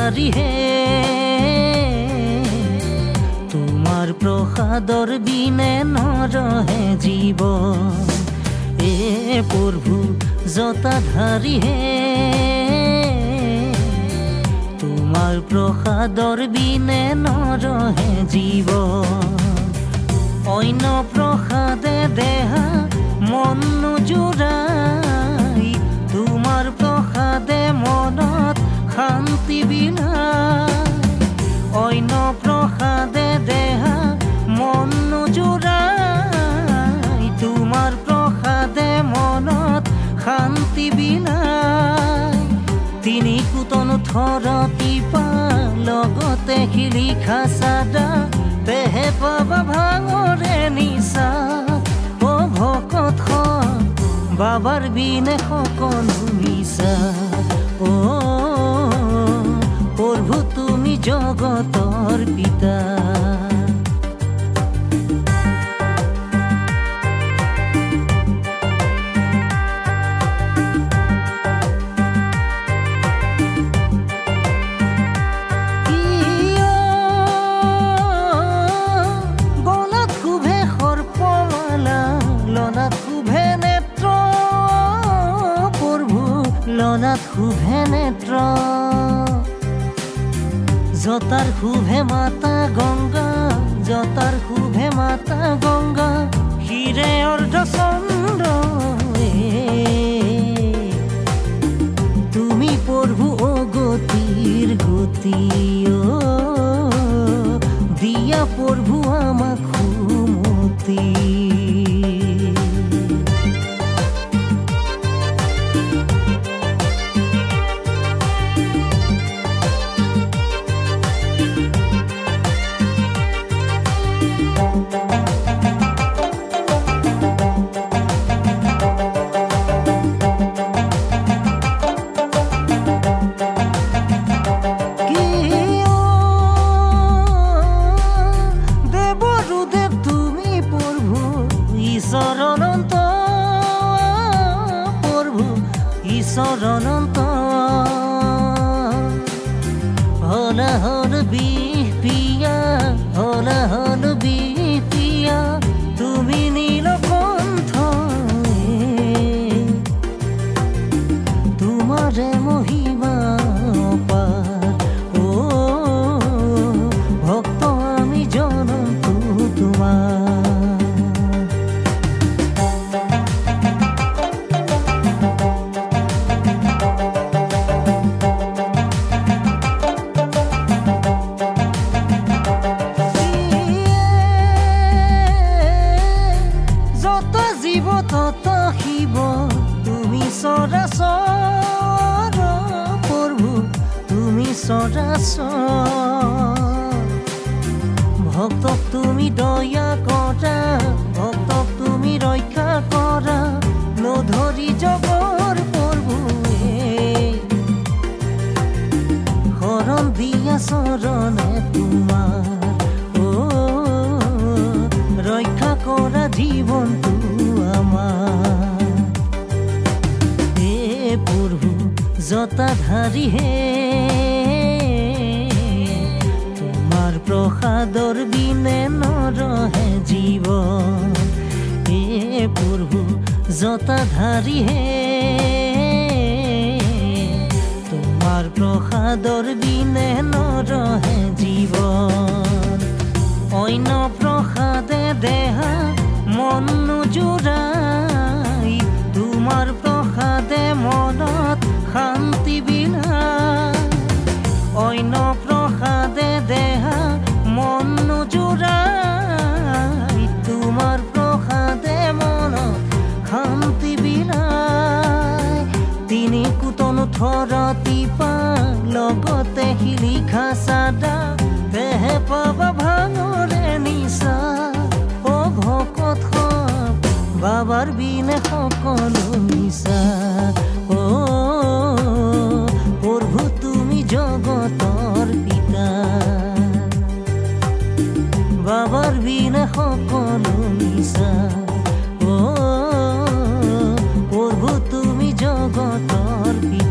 জতাধাৰী হে তোমাৰ প্ৰসাদৰ বিনে নৰহে জীৱন এ প্ৰভু জতাধাৰী হে তোমাৰ প্ৰসাদৰ বিনে নৰহে জীৱন অন্য প্ৰসাদে দেহা মন জোৰাই তোমাৰ প্ৰসাদে মনত শান্তি বিলাই অন্য প্ৰসাদে দেহা মন জোৰাই তোমাৰ প্ৰসাদে মনত শান্তি বিলাই তিনি কুতন থৰতি পা লগতে শিলিখা চাদা তেহে পাবা ভাঙৰে নিচা অ ভকত বাবাৰ বিনে সকলো মিছা অ প্ৰভু তুমি জগতৰ পিতা লনাত শুভে নেত্ৰ জতাৰ শুভে মাতা গংগা জতাৰ শুভে মাতা গংগা হিৰে অৰ্ধচন্দ্ৰ তুমি প্ৰভু অ গতিৰ গতি দিয়া প্ৰভু আমাক সুমতি অনন্ত হলা হল বিপিয়া হলা হল বিপিয়া তুমি নীলকণ্ঠ তোমাৰে মহিমা অপাৰ ও ভক্ত আমি জনন্তু তোমাৰ ভক্তক তুমি দয়া কৰা ভক্তক তুমি ৰক্ষা কৰা নধৰি জগৰ প্ৰভুৱে শৰণ দিয়া চৰণে তোমাৰ অ ৰক্ষা কৰা জীৱনটো আমাৰ হে প্ৰভু জতাধাৰী হে প্ৰসাদৰ বিনে নৰহে জীৱন হে প্ৰভু জতাধাৰী হে তোমাৰ প্ৰসাদৰ বিনে নৰহে জীৱন অন্য প্ৰসাদে দেহা মন জোৰাই তোমাৰ প্ৰসাদে মনত শান্তি বিলাই অন্য প্ৰসাদে দেহা মন জোৰাই তোমাৰ প্ৰসাদে মনত শান্তি বিলাই তিনি কুতন থৰতি পা লগতে শিলিখা চাদা তেহে পাবা ভাঙৰে নিচা অ ভকত বাবাৰ বিনে সকলো মিছা অ প্ৰভু তুমি জগতৰ পিতা বাবাৰ বিনে সকলো মিছা অ প্ৰভু তুমি জগতৰ পিতা